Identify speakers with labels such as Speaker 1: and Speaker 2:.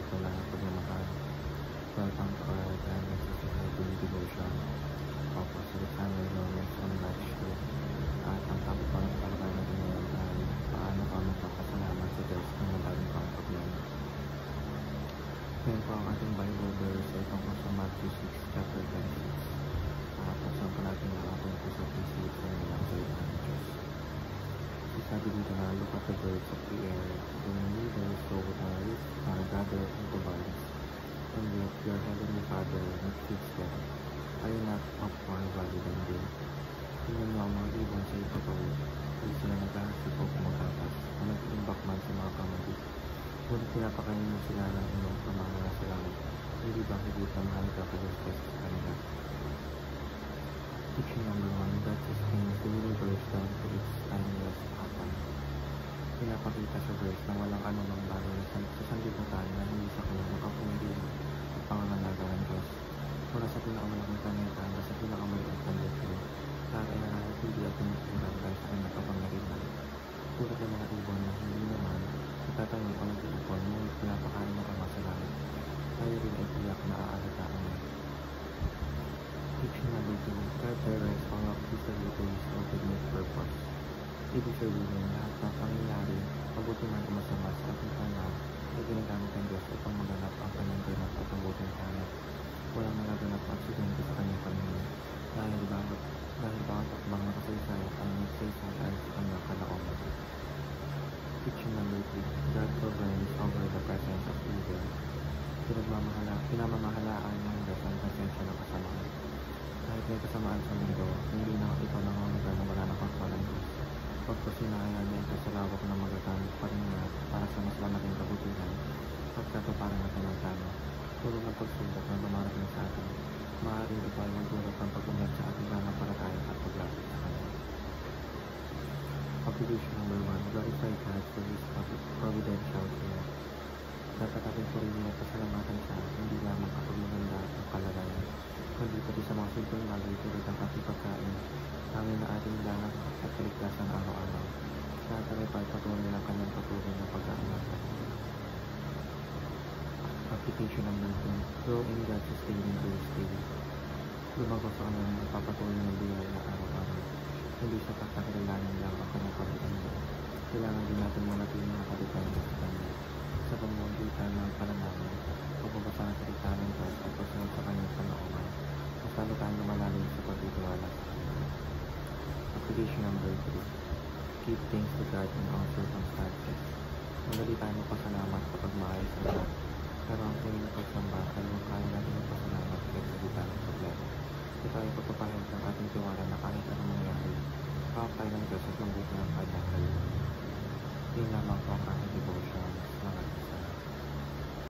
Speaker 1: pagdala ng pagmamahal. Welcome to our Diamond Society Devotion. Focus sa Alexander Gomez on March 2. At ang topic ko ng talakay natin ngayon ay paano ka magpapasalamat sa Diyos kung madami kang problema. Ngayon po ang ating Bible verse ay tungkol sa Matthew 6, chapter 26. Buksan po natin ang ating puso at isip sa nilang salita ng Diyos. Sabi dito na, look at the birds of the air. They neither sow nor gather into barns, and yet your heavenly Father feeds them. Are you not of more value than they? Tingnan mo ang mga ibon sa ipatawid. Hindi sila naghahasip o kumatatas, o nag-iimbak man sa mga kamali. Ngunit pinapakain mo sila ng inyong pamangala sa langit. Hindi ba higit ang mahal ka kaysa sa kanila? Teaching number 1, God sustains the universe down to its timeless pattern. Pinapakita sa verse na walang anumang bagay sa sanlibutan na hindi sa kanyang makapangyarihan at pangangalaga ng Diyos. Mula sa pinakamalaking planeta hanggang sa pinakamaliit na litro, lahat ay nananatili at tumitiran dahil sa kanyang kapangyarihan. Tulad ng mga ibon na hindi naman itatanim o nag-iipon, ngunit pinapakain ng Ama sa langit. Tayo rin ay tiyak na aalagaan niya. Teaching number 2, God directs all of history to His ultimate purpose. Ibig sabihin, lahat ng pangyayari, mabuti man o masama sa ating panahon, ay ginagamit ng Diyos upang maganap ang kanyang ganap at mabuting hanap. Walang nagaganap ang aksidente sa kanyang panahon, dahil bawat akbang na kasaysayan ang nagsaysay sa kanyang kalooban. Teaching number 3, God governs over the presence of evil. Pinamamahalaan ng Diyos ang presensya ng kasamaan. Kahit may kasamaan sa mundo, hindi na ito nangangagal na wala ng pagpalang Diyos. Pagpasinayaan niya ito sa lawak na magagamit pa rin niya para sa mas malaking kabutihan at katuparan ng kanyang plano. Tulad ng pagsubok na dumarating sa atin, maaaring ito ay magdulot ng pag-unlad sa ating pananampalataya at paglapit sa Kanya. Application number 1, glorify God for His providential care. Dapat ating purihin at pasalamatan siya hindi lamang kapag maganda ang kalagayan, kundi pati sa mga simpleng bagay tulad ng ating pagkain, hangin na ating langat at kaligtasan araw-araw. Lahat ay pagpatuloy ng kanyang patuloy na pag-aangatan. Application number 2, grow in God's sustaining grace daily. Lumago sa kanyang napapatuloy ng biyaya araw-araw. Hindi sa pagkakailangan lang ang kanyang pag-iingat. Kailangan din natin manatiling nakadepende sa kanya. Sa pamamagitan ng pananalig, pagbabasa ng salita ng Diyos at pagsunod sa kanyang panooban, mas lalo tayong lumalalim sa pagtitiwala sa kanya. Application number 3, give thanks to God in all circumstances. Madali tayong magpasalamat kapag maayos ang lahat, pero ang tunay na pagsamba ay huwag kaya natin magpasalamat kahit sa gitna ng problema. Ito ay pagpapahid ng ating tiwala na kahit anong mangyari, pakapay ng Diyos at mabuti ng kanyang kalooban. Yun lamang po ang aking